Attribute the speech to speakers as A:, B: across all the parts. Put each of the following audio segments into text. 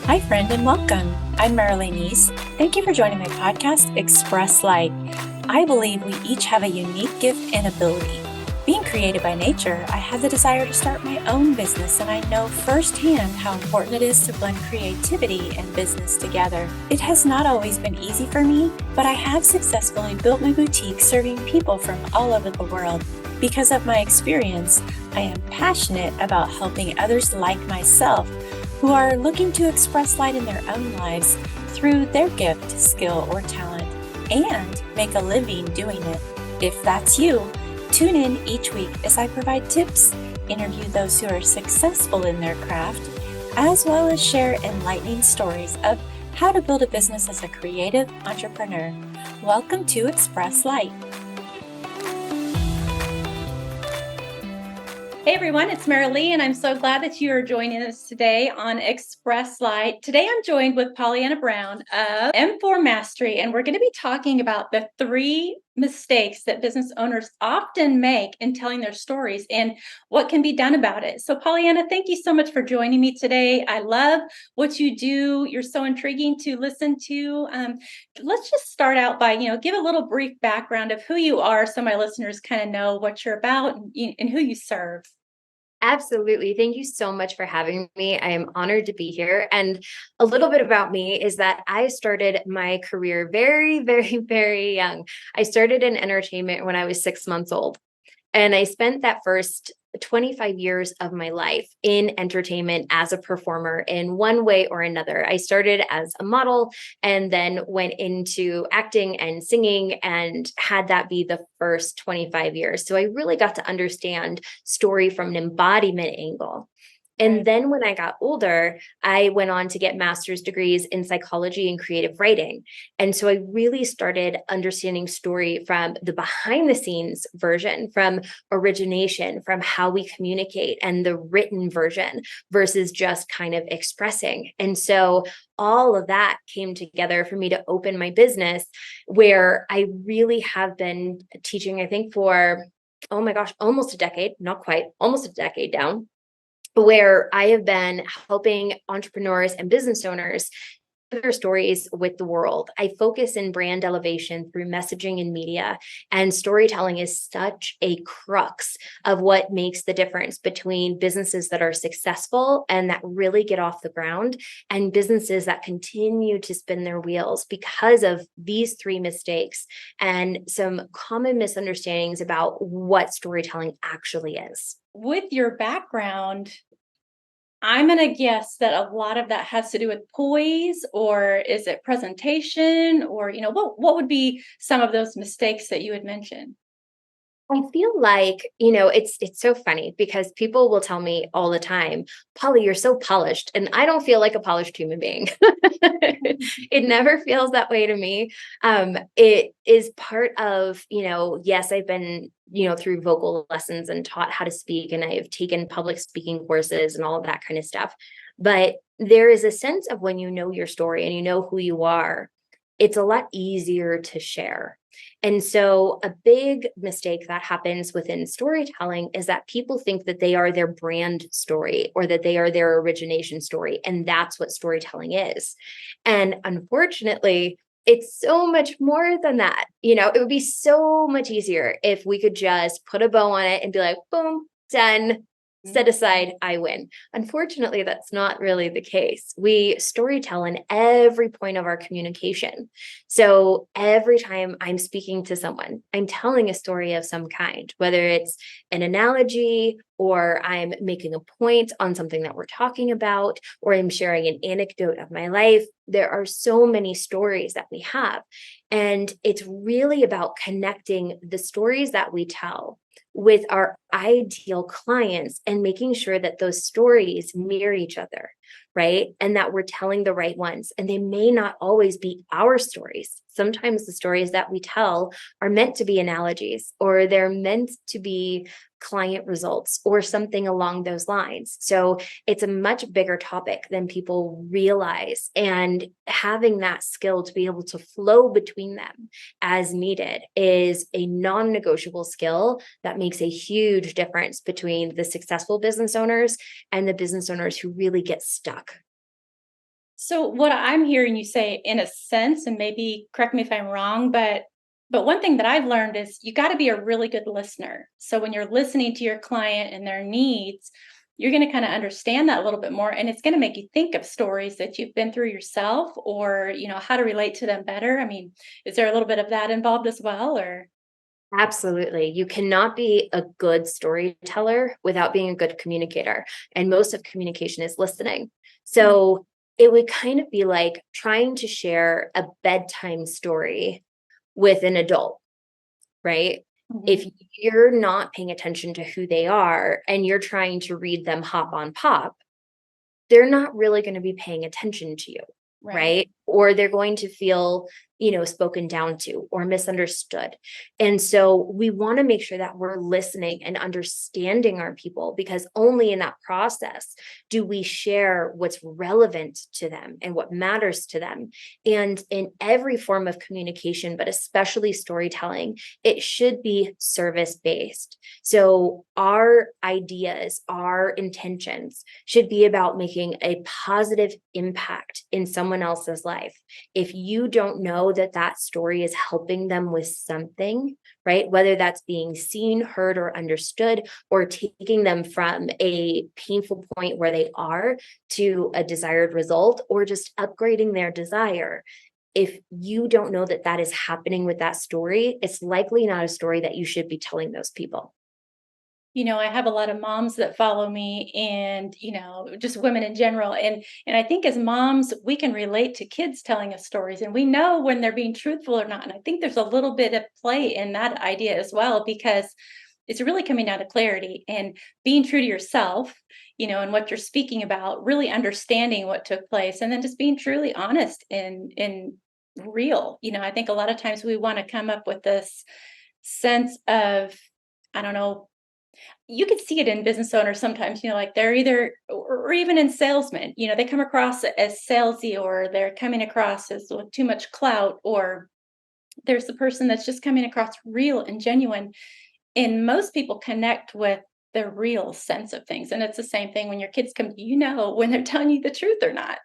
A: Hi, friend, and welcome. I'm Marilyn East. Thank you for joining my podcast, Express Light. I believe we each have a unique gift and ability. Being created by nature, I have the desire to start my own business, and I know firsthand how important it is to blend creativity and business together. It has not always been easy for me, but I have successfully built my boutique serving people from all over the world. Because of my experience, I am passionate about helping others like myself who are looking to express light in their own lives through their gift, skill, or talent, and make a living doing it. If that's you, tune in each week as I provide tips, interview those who are successful in their craft, as well as share enlightening stories of how to build a business as a creative entrepreneur. Welcome to Express Light. Hey everyone, it's Marilee, and I'm so glad that you are joining us today on Express Light. Today I'm joined with PollyAnna Brown of M4 Mastery, and we're going to be talking about the 3 mistakes that business owners often make in telling their stories and what can be done about it. So PollyAnna, thank you so much for joining me today. I love what you do. You're so intriguing to listen to. Let's just start out by, give a little brief background of who you are so my listeners kind of know what you're about and who you serve.
B: Absolutely. Thank you so much for having me. I am honored to be here. And a little bit about me is that I started my career very, very, very young. I started in entertainment when I was 6 months old. And I spent that first 25 years of my life in entertainment as a performer in one way or another. I started as a model and then went into acting and singing and had that be the first 25 years. So I really got to understand story from an embodiment angle. And then when I got older, I went on to get master's degrees in psychology and creative writing. And so I really started understanding story from the behind the scenes version, from origination, from how we communicate, and the written version versus just kind of expressing. And so all of that came together for me to open my business, where I really have been teaching, I think, for, oh my gosh, almost a decade, not quite, almost a decade down, where I have been helping entrepreneurs and business owners share their stories with the world. I focus in brand elevation through messaging and media, and storytelling is such a crux of what makes the difference between businesses that are successful and that really get off the ground and businesses that continue to spin their wheels because of these 3 mistakes and some common misunderstandings about what storytelling actually is.
A: With your background, I'm going to guess that a lot of that has to do with poise, or is it presentation, or what would be some of those mistakes that you had mentioned?
B: I feel like, it's so funny because people will tell me all the time, Polly, you're so polished. And I don't feel like a polished human being. It never feels that way to me. It is part of, yes, I've been, through vocal lessons and taught how to speak, and I have taken public speaking courses and all of that kind of stuff. But there is a sense of when you know your story and you know who you are, it's a lot easier to share. And so a big mistake that happens within storytelling is that people think that they are their brand story or that they are their origination story. And that's what storytelling is. And unfortunately, it's so much more than that. It would be so much easier if we could just put a bow on it and be like, boom, done. Set aside, I win. Unfortunately, that's not really the case. We storytell in every point of our communication. So every time I'm speaking to someone, I'm telling a story of some kind, whether it's an analogy or I'm making a point on something that we're talking about, or I'm sharing an anecdote of my life. There are so many stories that we have. And it's really about connecting the stories that we tell with our ideal clients and making sure that those stories mirror each other, right? And that we're telling the right ones. And they may not always be our stories. Sometimes the stories that we tell are meant to be analogies, or they're meant to be client results or something along those lines. So it's a much bigger topic than people realize. And having that skill to be able to flow between them as needed is a non-negotiable skill that makes a huge difference between the successful business owners and the business owners who really get stuck.
A: So what I'm hearing you say in a sense, and maybe correct me if I'm wrong, but one thing that I've learned is you got to be a really good listener. So when you're listening to your client and their needs, you're going to kind of understand that a little bit more, and it's going to make you think of stories that you've been through yourself, or how to relate to them better. I mean, is there a little bit of that involved as well, or?
B: Absolutely. You cannot be a good storyteller without being a good communicator. And most of communication is listening. So it would kind of be like trying to share a bedtime story with an adult, right? If
A: Mhm.
B: you're not paying attention to who they are and you're trying to read them hop on pop, they're not really going to be paying attention to you,
A: Right.
B: right? Or they're going to feel, spoken down to or misunderstood. And so we want to make sure that we're listening and understanding our people, because only in that process do we share what's relevant to them and what matters to them. And in every form of communication, but especially storytelling, it should be service based. So our ideas, our intentions should be about making a positive impact in someone else's life. If you don't know that that story is helping them with something, right? Whether that's being seen, heard, or understood, or taking them from a painful point where they are to a desired result, or just upgrading their desire. If you don't know that that is happening with that story, it's likely not a story that you should be telling those people.
A: I have a lot of moms that follow me, and, just women in general. And I think as moms, we can relate to kids telling us stories, and we know when they're being truthful or not. And I think there's a little bit of play in that idea as well, because it's really coming down to clarity and being true to yourself, and what you're speaking about, really understanding what took place, and then just being truly honest and real. I think a lot of times we want to come up with this sense of, I don't know, you could see it in business owners sometimes, like they're either, or even in salesmen, they come across as salesy, or they're coming across as with too much clout, or there's the person that's just coming across real and genuine. And most people connect with the real sense of things. And it's the same thing when your kids come, when they're telling you the truth or not.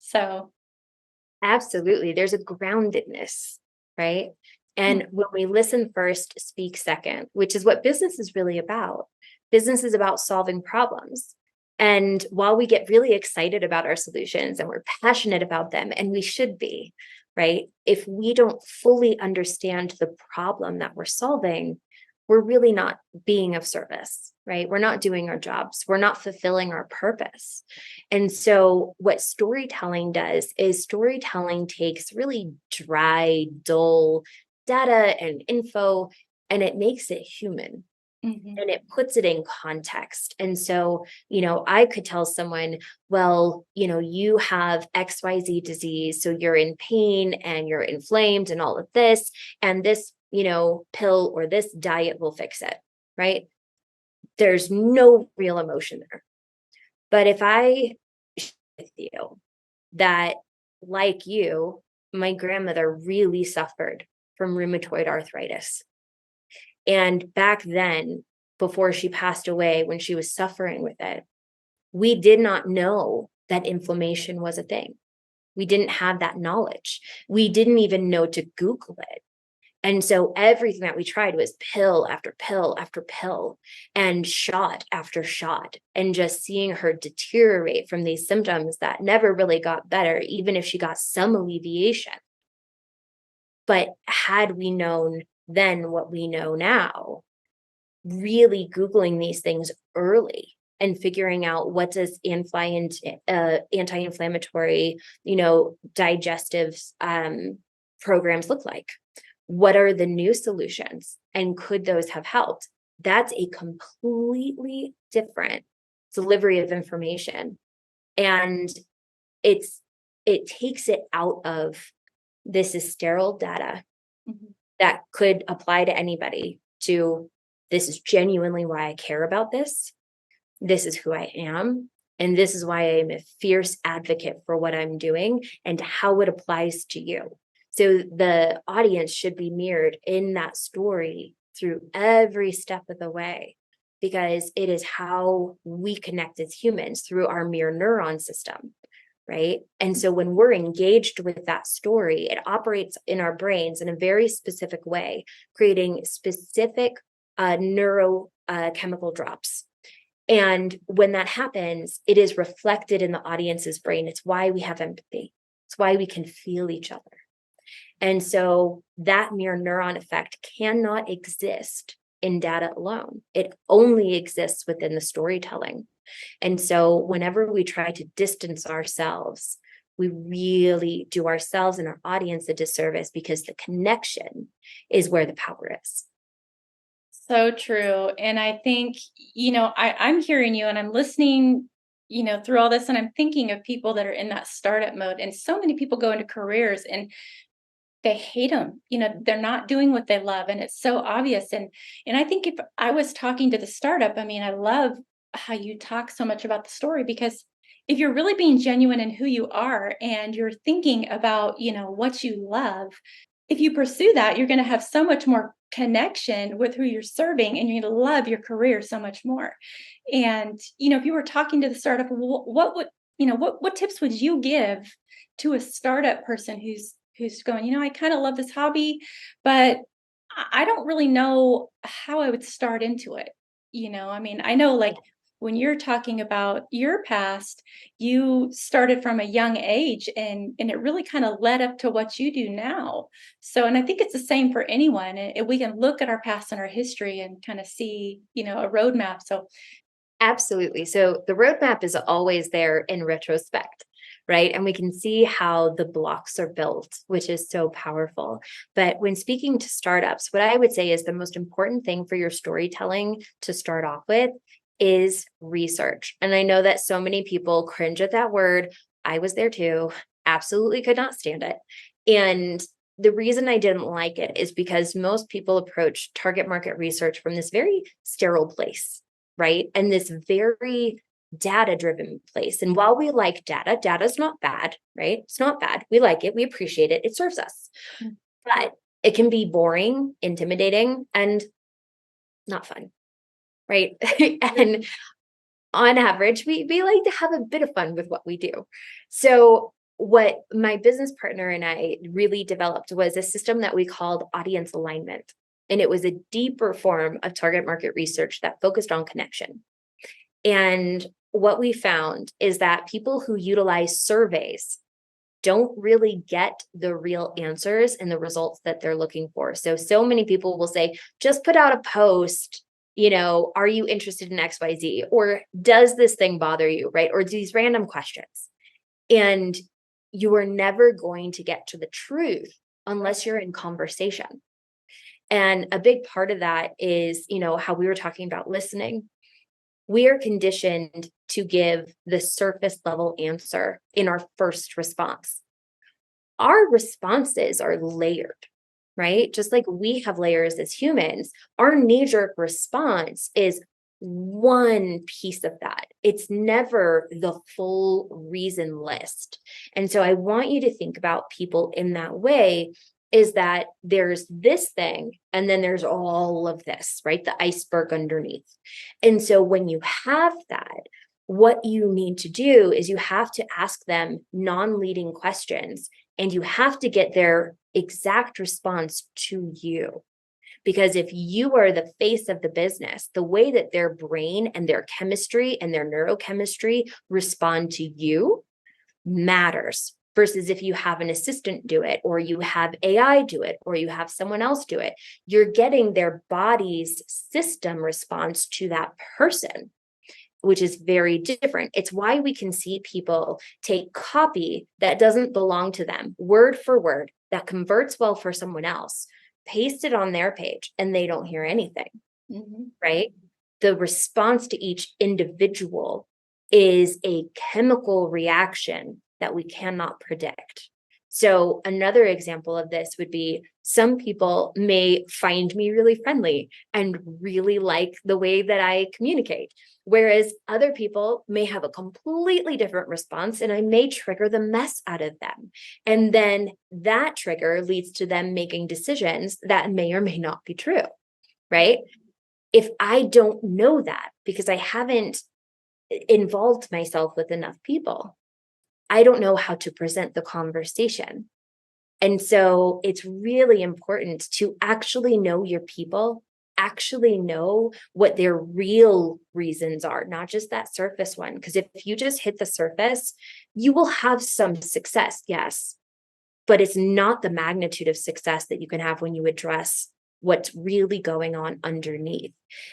A: So,
B: Absolutely. There's a groundedness, right? And
A: mm,
B: when we listen first, speak second, which is what business is really about. Business is about solving problems. And while we get really excited about our solutions and we're passionate about them, and we should be, right? If we don't fully understand the problem that we're solving, we're really not being of service, right? We're not doing our jobs. We're not fulfilling our purpose. And so, what storytelling does is storytelling takes really dry, dull data and info, and it makes it human,
A: mhm.
B: and it puts it in context. And so, I could tell someone, well, you have XYZ disease. So you're in pain and you're inflamed and all of this. And this, pill or this diet will fix it, right? There's no real emotion there. But if I share with you that, like you, my grandmother really suffered from rheumatoid arthritis. And back then, before she passed away, when she was suffering with it, we did not know that inflammation was a thing. We didn't have that knowledge. We didn't even know to Google it. And so everything that we tried was pill after pill after pill and shot after shot, and just seeing her deteriorate from these symptoms that never really got better, even if she got some alleviation. But had we known then what we know now, really Googling these things early and figuring out what does anti-inflammatory, digestive programs look like? What are the new solutions? And could those have helped? That's a completely different delivery of information. And it's it takes it out of this is sterile data
A: Mhm.
B: that could apply to anybody, to this is genuinely why I care about this. This is who I am. And this is why I'm a fierce advocate for what I'm doing and how it applies to you. So the audience should be mirrored in that story through every step of the way, because it is how we connect as humans through our mirror neuron system. right? And so when we're engaged with that story, it operates in our brains in a very specific way, creating specific neurochemical drops. And when that happens, it is reflected in the audience's brain. It's why we have empathy. It's why we can feel each other. And so that mirror neuron effect cannot exist in data alone. It only exists within the storytelling. And so whenever we try to distance ourselves, we really do ourselves and our audience a disservice, because the connection is where the power is.
A: So true. And I think, I'm hearing you and I'm listening, through all this, and I'm thinking of people that are in that startup mode. And so many people go into careers and they hate them. They're not doing what they love. And it's so obvious. And I think if I was talking to the startup, I love how you talk so much about the story, because if you're really being genuine in who you are and you're thinking about, what you love, if you pursue that, you're going to have so much more connection with who you're serving, and you're going to love your career so much more. And, if you were talking to the startup, what would, what tips would you give to a startup person who's going, I kind of love this hobby, but I don't really know how I would start into it. I know, like, when you're talking about your past, you started from a young age, and it really kind of led up to what you do now. So, and I think it's the same for anyone. And we can look at our past and our history and kind of see, a roadmap. So,
B: Absolutely. So the roadmap is always there in retrospect, right? And we can see how the blocks are built, which is so powerful. But when speaking to startups, what I would say is the most important thing for your storytelling to start off with is research. And I know that so many people cringe at that word. I was there too. Absolutely could not stand it. And the reason I didn't like it is because most people approach target market research from this very sterile place, right? And this very data-driven place. And while we like data, data is not bad, right? It's not bad. We like it. We appreciate it. It serves us. But it can be boring, intimidating, and not fun, right? And on average, we like to have a bit of fun with what we do. So what my business partner and I really developed was a system that we called audience alignment. And it was a deeper form of target market research that focused on connection. And what we found is that people who utilize surveys don't really get the real answers and the results that they're looking for. So many people will say, just put out a post, are you interested in XYZ? Or does this thing bother you, right? Or these random questions. And you are never going to get to the truth unless you're in conversation. And a big part of that is, how we were talking about listening. We are conditioned to give the surface level answer in our first response. Our responses are layered, right? Just like we have layers as humans, our knee-jerk response is one piece of that. It's never the full reason list. And so I want you to think about people in that way, is that there's this thing and then there's all of this, right? The iceberg underneath. And so when you have that, what you need to do is you have to ask them non-leading questions, and you have to get their exact response to you. Because if you are the face of the business, the way that their brain and their chemistry and their neurochemistry respond to you matters, versus if you have an assistant do it, or you have AI do it, or you have someone else do it. You're getting their body's system response to that person, which is very different. It's why we can see people take copy that doesn't belong to them, word for word, that converts well for someone else, paste it on their page, and they don't hear anything, right? The response to each individual is a chemical reaction that we cannot predict. So another example of this would be, some people may find me really friendly and really like the way that I communicate, whereas other people may have a completely different response, and I may trigger the mess out of them. And then that trigger leads to them making decisions that may or may not be true, right? If I don't know that because I haven't involved myself with enough people, I don't know how to present the conversation. And so it's really important to actually know your people, actually know what their real reasons are, not just that surface one. Because if you just hit the surface, you will have some success, yes, but it's not the magnitude of success that you can have when you address what's really going on underneath.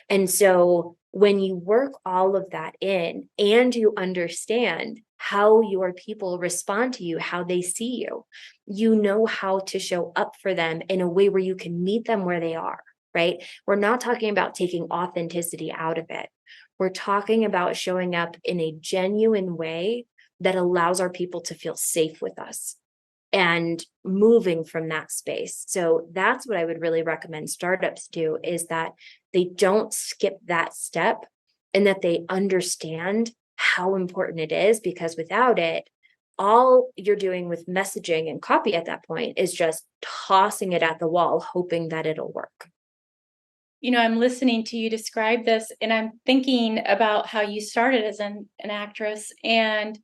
B: And so when you work all of that in and you understand how your people respond to you, how they see you, you know how to show up for them in a way where you can meet them where they are, right? We're not talking about taking authenticity out of it. We're talking about showing up in a genuine way that allows our people to feel safe with us and moving from that space. So that's what I would really recommend startups do, is that they don't skip that step and that they understand how important it is, because without it, all you're doing with messaging and copy at that point is just tossing it at the wall, hoping that it'll work.
A: I'm listening to you describe this, and I'm thinking about how you started as an actress. And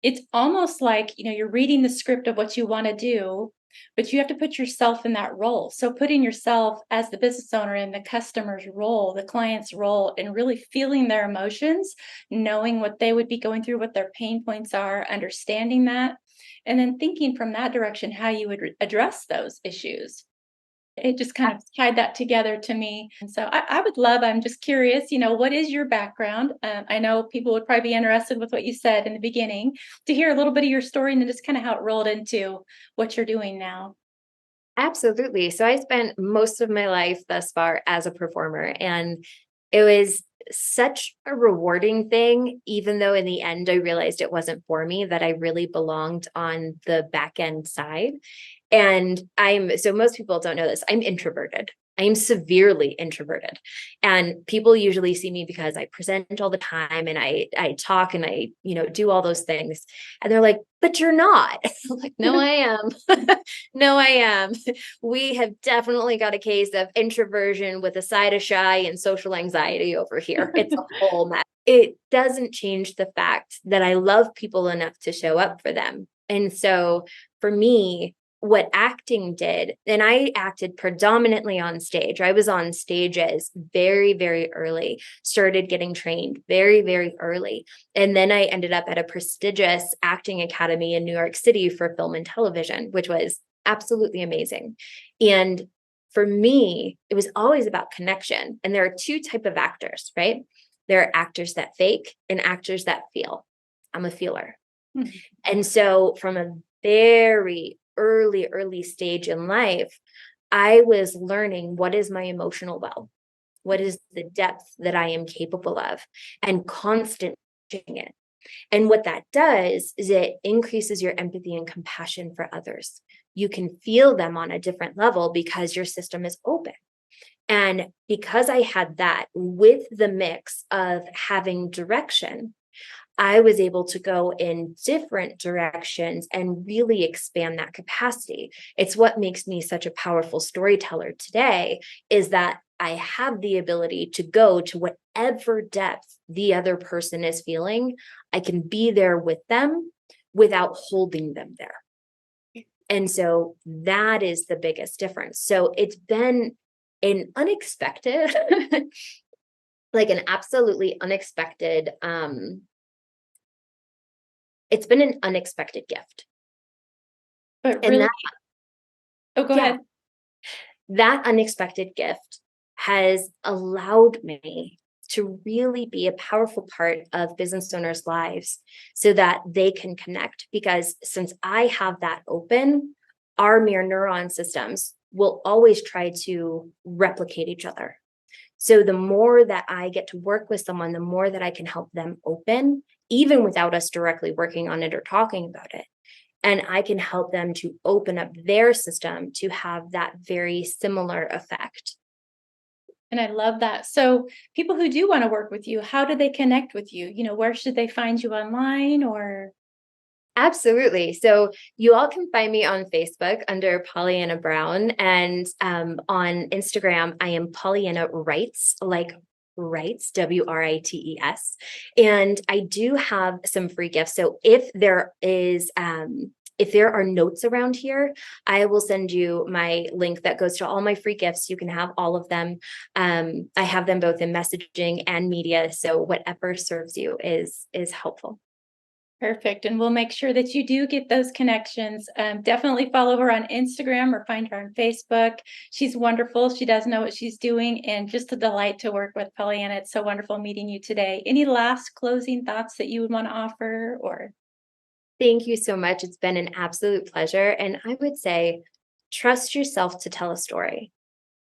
A: it's almost like, you're reading the script of what you want to do, but you have to put yourself in that role. So putting yourself as the business owner in the customer's role, the client's role, and really feeling their emotions, knowing what they would be going through, what their pain points are, understanding that, and then thinking from that direction how you would address those issues. It just kind of tied that together to me. And so I would love, I'm just curious, what is your background? I know people would probably be interested with what you said in the beginning, to hear a little bit of your story and then just kind of how it rolled into what you're doing now.
B: Absolutely. So I spent most of my life thus far as a performer, and it was such a rewarding thing, even though in the end I realized it wasn't for me, that I really belonged on the back end side. And so most people don't know this, I'm introverted. I am severely introverted. And people usually see me because I present all the time and I talk and I, do all those things. And they're like, but you're not. I'm like, no, I am. No, I am. We have definitely got a case of introversion with a side of shy and social anxiety over here. It's a whole mess. It doesn't change the fact that I love people enough to show up for them. And so for me, what acting did, and I acted predominantly on stage. I was on stages very, very early, started getting trained very, very early. And then I ended up at a prestigious acting academy in New York City for film and television, which was absolutely amazing. And for me, it was always about connection. And there are two types of actors, right? There are actors that fake and actors that feel. I'm a feeler. Mm-hmm. And so from a very early stage in life, I was learning what is my emotional well, what is the depth that I am capable of, and constant it. And what that does is it increases your empathy and compassion for others. You can feel them on a different level because your system is open. And because I had that with the mix of having direction, I was able to go in different directions and really expand that capacity. It's what makes me such a powerful storyteller today, is that I have the ability to go to whatever depth the other person is feeling. I can be there with them without holding them there. And so that is the biggest difference. So it's been an unexpected, like an absolutely unexpected, it's been an unexpected gift.
A: But really, go ahead.
B: That unexpected gift has allowed me to really be a powerful part of business owners' lives so that they can connect. Because since I have that open, our mirror neuron systems will always try to replicate each other. So the more that I get to work with someone, the more that I can help them open, even without us directly working on it or talking about it. And I can help them to open up their system to have that very similar effect.
A: And I love that. So people who do want to work with you, how do they connect with you? Where should they find you online or?
B: Absolutely. So you all can find me on Facebook under PollyAnna Brown, and on Instagram, I am PollyAnna Writes, like Writes, WRITES. And I do have some free gifts. So if there are notes around here, I will send you my link that goes to all my free gifts. You can have all of them. I have them both in messaging and media. So whatever serves you is helpful.
A: Perfect. And we'll make sure that you do get those connections. Definitely follow her on Instagram or find her on Facebook. She's wonderful. She does know what she's doing, and just a delight to work with, PollyAnna. It's so wonderful meeting you today. Any last closing thoughts that you would want to offer, or?
B: Thank you so much. It's been an absolute pleasure. And I would say, trust yourself to tell a story.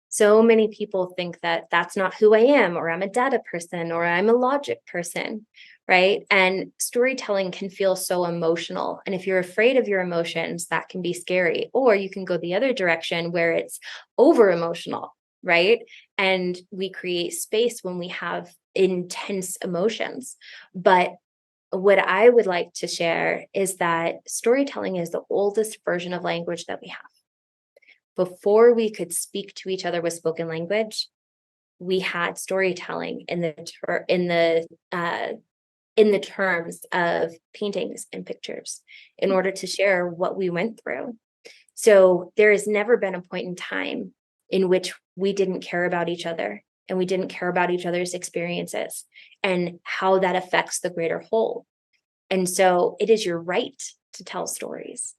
B: So many people think that that's not who I am, or I'm a data person, or I'm a logic person, right? And storytelling can feel so emotional. And if you're afraid of your emotions, that can be scary. Or you can go the other direction where it's over emotional, right? And we create space when we have intense emotions. But what I would like to share is that storytelling is the oldest version of language that we have. Before we could speak to each other with spoken language, we had storytelling in the terms of paintings and pictures in order to share what we went through. So there has never been a point in time in which we didn't care about each other, and we didn't care about each other's experiences and how that affects the greater whole. And so it is your right to tell stories.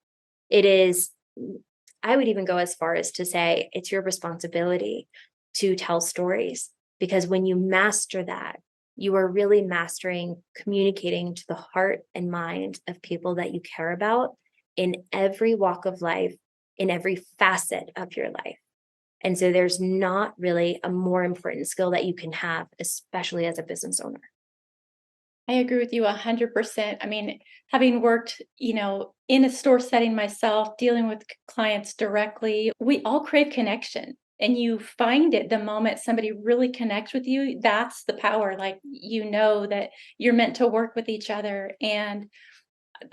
B: It is, I would even go as far as to say it's your responsibility to tell stories, because when you master that, you are really mastering communicating to the heart and mind of people that you care about in every walk of life, in every facet of your life. And so there's not really a more important skill that you can have, especially as a business owner.
A: I agree with you 100%. I mean, having worked, in a store setting myself, dealing with clients directly, we all crave connection. And you find it the moment somebody really connects with you, that's the power. Like, that you're meant to work with each other. And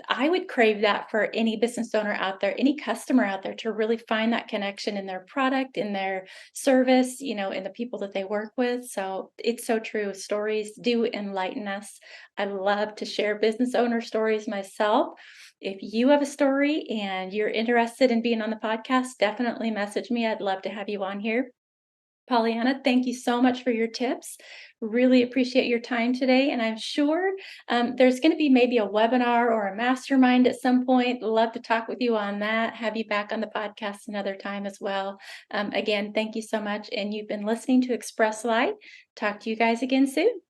A: I would crave that for any business owner out there, any customer out there, to really find that connection in their product, in their service, in the people that they work with. So it's so true. Stories do enlighten us. I love to share business owner stories myself. If you have a story and you're interested in being on the podcast, definitely message me. I'd love to have you on here. PollyAnna, thank you so much for your tips. Really appreciate your time today. And I'm sure there's going to be maybe a webinar or a mastermind at some point. Love to talk with you on that. Have you back on the podcast another time as well. Again, thank you so much. And you've been listening to Express Light. Talk to you guys again soon.